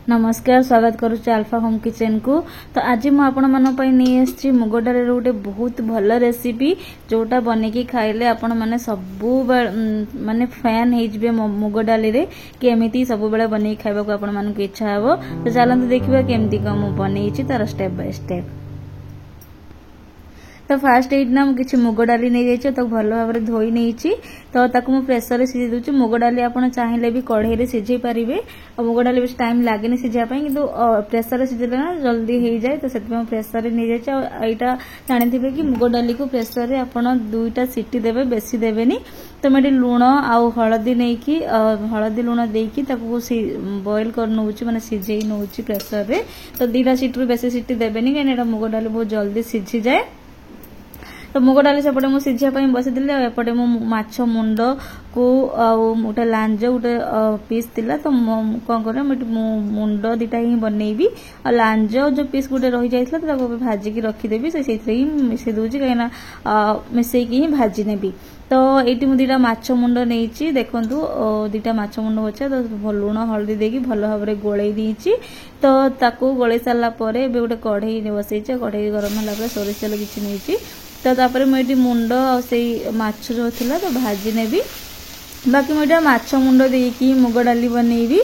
नमस्कार स्वागत करुच्ची alpha home kitchen को। तो आज मुझे आपण नहीं मुग डाल गोटे बहुत भल रेसिपी जोटा बनईकी खाइले आपण मैंने सब माने फैन हो मुग डाली रे कि एमती सब बेले बनई खाइबा को आपण मानक इच्छा हो। तो चलते देखिबा केमती कम बनई तार स्टेप बाय स्टेप। तो फास्ट एइना किसी मुग डाली नहीं जाइए तो भल भाव में धोई नहीं तो ताकू मु प्रेसर सिझे दूची। मुग डाली आपण चाहिए भी कढ़ई रे सिझे पारिबे और मुग डाली बेस टाइम लागेनी सिझा पई किंतु प्रेसर सिझेले ना जल्दी हो जाए। तो सेति प्रेसर नहीं जाइए। एटा जानिथिबे कि मुग डाली को प्रेसर रे आपण दुईटा सीटी देबे बेसी देबेनी। तो मैं लुण आउ हलदी नहीं कि हलदी लुण देकी ताकू बॉईल कर नउची माने सिझेई नउची प्रेसर रे। तो दीटा सीटी रू बेसी सीटी देबेनी काहे एटा मुग डाली बहुत जल्दी सिझी जाए। तो मुग डाली सेपटे मुझे सिझापी बसैली एपटे माछ मुंड को गोटे लांज गोटे पीस थिला। तो कौन कर मुंड दीटा ही बनईबी और लांज जो पीस गोटे रही जाता भाजिकी रखीदेवी से मिसई दूसरी कहीं मिसईकी ही भाजी नेबी। तो ये मुझे दीटा माछ मुंड नहीं देखु दीटा माछ मुंड अच्छे तो लुण हल्दी देकी भल भाव में गोलई देची। तो ताकू गोलई सारापर गोटे कढ़ई बसई कढ़ई गरम है सोरिष तेल किसी नहीं। तो तापर मुझे मुंड से माछ जो थिला तो भाजी नेबी। बाकी मुझे माछ मुंड देकी मुग डाली बनईबी।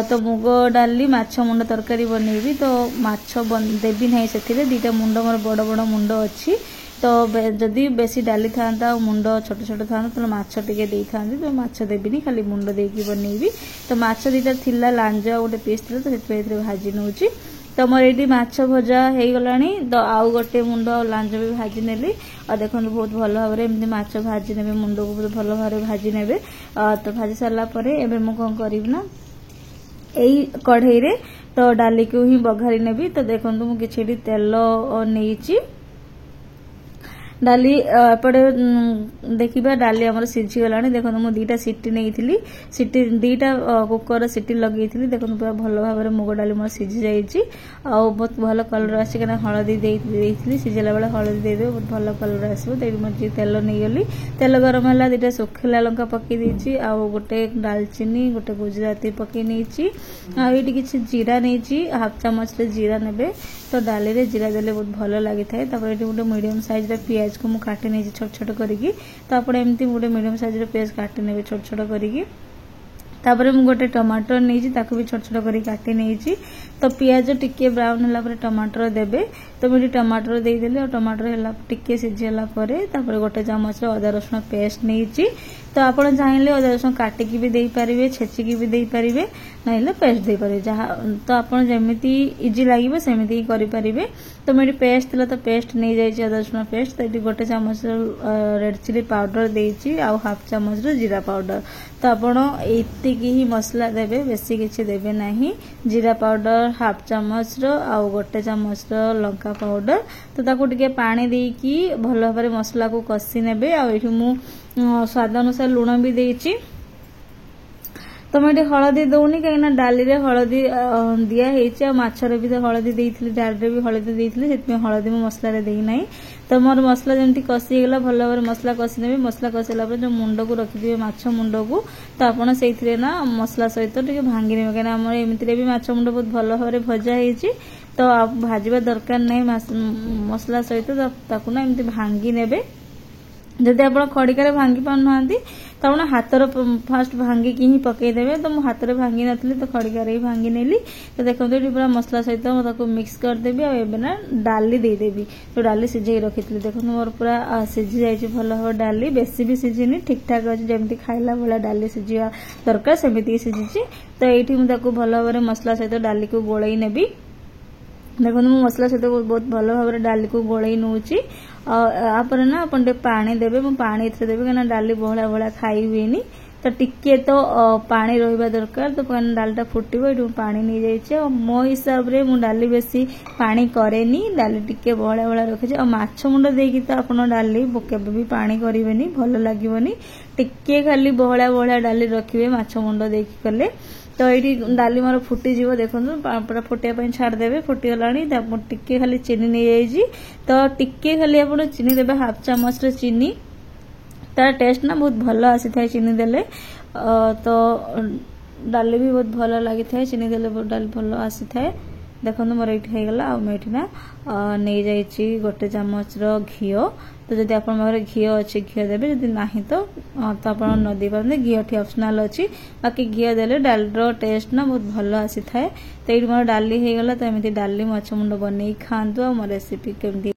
तो मुग डाली माछ मुंड तरकारी बनईबी। तो माछ देवी नहीं से दीटा मुंड मोर बड़ बड़ मुंड अच्छी। तो जदि बेसी डाली था मुंड छोट छोट था तो माछ टिके दे था तो माछ देविनी खाली मुंड देकी बनईबी। तो माछ दीटा थिला लांज गोटे पीस थिला तो से भाजी नौची। तो मोर ये माछ भजा हो गलानी। तो आउ गोटे मुंड लांज भी भाजी नेली और देखो बहुत भल भाव में माछ भाजी ने मुंड को बहुत भल भाव में भाजी ने। तो भाजी सारा पर एवं मुझे कौन करी ना यही कढ़ई रे तो डाली को ही बघारी नेबी। तो देखो मुझे कि तेल नहीं डाली एपटे देखा डाली आम सीझी गला। देखो मुझे दीटा सीटी नहीं थी सीटी दीटा कुकर सीटी लगे थी। देखो पूरा भल भाव में मुग डाली मोर सीझी जाइए और बहुत भल कलर आसी कहीं हलदी देती सीझेला बेले हलदी देदे बहुत भल कलर आसो। मुझे तेल नहीं गली तेल गरम है दीटा सुखिला लंका पकई देती आउ गोटे डालचीनी गोटे गुजराती पकई नहीं आईटी किसी जीरा नहीं हाफ चामच जीरा ने। तो डाली रे जीरा देले बहुत भल लगी था। गोटे मीडियम साइज पियाज को मुझे काटी नहीं छोट छोट करी। तो आप एमती गोटे मीडियम साइज पियाज काटी ने छोट छोट करी। तापर मुझे गोटे टमाटर नहीं भी छोट छोट करी काटी नहीं। तो पियाज टिके ब्राउन है टमाटर देबे। तो मुझे टमाटर देदेली और टमाटर टिके सिझेला गोटे चामच अदा रसुण पेस्ट नहीं। तो आप चाहिए अदा रसुण काटिकी भी दे पारे छेचिकी भी दे पारे ना पेस्ट दे पारे जहाँ। तो आप जमी इजी लगे सेमती ही करें। तो मुझे पेस्ट थी तो पेस्ट नहीं जाइए अदा रसुण पेस्ट। तो ये गोटे चामच रेड चिली पाउडर देती आउ हाफ चामच जीरा पाउडर। तो आप एतिकी ही मसला देवे बेसी किसी देवे ना। जीरा पाउडर हाफ चामच आउ गोटे चामच लंका पाउडर। तो ताकू टिके पानी देकी भल भाव में मसला को कषि ने। आउ स्वाद अनुसार लुण भी देची। तो मुझे हलदी दौनी कहीं डाली रे हलदी दिया माछरे भी तो हलदी देती डाली भी हलदी देती से हलदी मो मसला देना। तो मोर मसला जमी कषिगला भल भाव मसला कषि ने। मसला कषिला जो मुंड को रखिदे माछ मुंड को तो आपड़ से ना मसला सहित टे भांगी ने कहीं आम एमती भी माछ मुंड बहुत भल भाव में भजा हो। तो आप भाजवा दरकार नहीं मसला सहित ताकू ना एमती भांगी ने। जदि आप खड़िकार भांगी पाना तो आप हाथर फास्ट भांगिकी ही पकईदेवे। तो मुझे हाथ में भांगी नी तो खड़िकार ही भांगी नेली। तो देखो ये पूरा मसला सहित मुझे मिक्स करदेवी और ना डाली देदेवी। तो डाली सिझे रखी थी देखो मोर पूरा सिझी जाइए भल भाव डाली बेसी भी सिझिनी ठीक ठाक अच्छे जमी खाइला भाया डाली सिझा दरकार सेमती सिझी। तो ये मुझे भल भाव में मसला सहित डाली को गोलई नेबी। देखो मु मसला सहित बहुत भल भाव में डाली को गोलई नौची। आपर ना आप पानी देवे मु पानी देवी कहीं डाली बहला बहला खाई हुए। तो टिके तो पानी रहा दरकार। तो डालटा फुटब ये पानी नहीं जाइए। मो हिसाब से मुझे डाली बेसी पानी करेनी डाली टिके बहला बहला रखी। और माछ मुंड देकी तो आप डाली केबे भी पानी करेनि भल लगनी टिके खाली बहला बहला डाली रखिए माछ मुंड देकी कले। तो ये डाली मोर फुटीज देखो पूरा फुटाई छाड़देवे फुटीगला टिके खाली चीनी नहीं जाइए। तो टिके खाली आप चीनी देवे हाफ चामच चीनी तार टेस्ट ना बहुत भल आसी था चीनी देले। तो डाली भी बहुत भल लगी था चीनी देले डाली भल आसी था देखो मोर ये होगला आठी ना नहीं जाइए गोटे चामच घी तो जब आप घी अच्छे घी देवे जब ना तो आप न दे पारे घी टी ऑप्शनल अच्छी बाकी घी देले डाली टेस्ट ना बहुत भल आसी था तो ये मोर डाली होगला तो एमती डाली माछ मुंड बन खातु आ मो रेसिपी केमती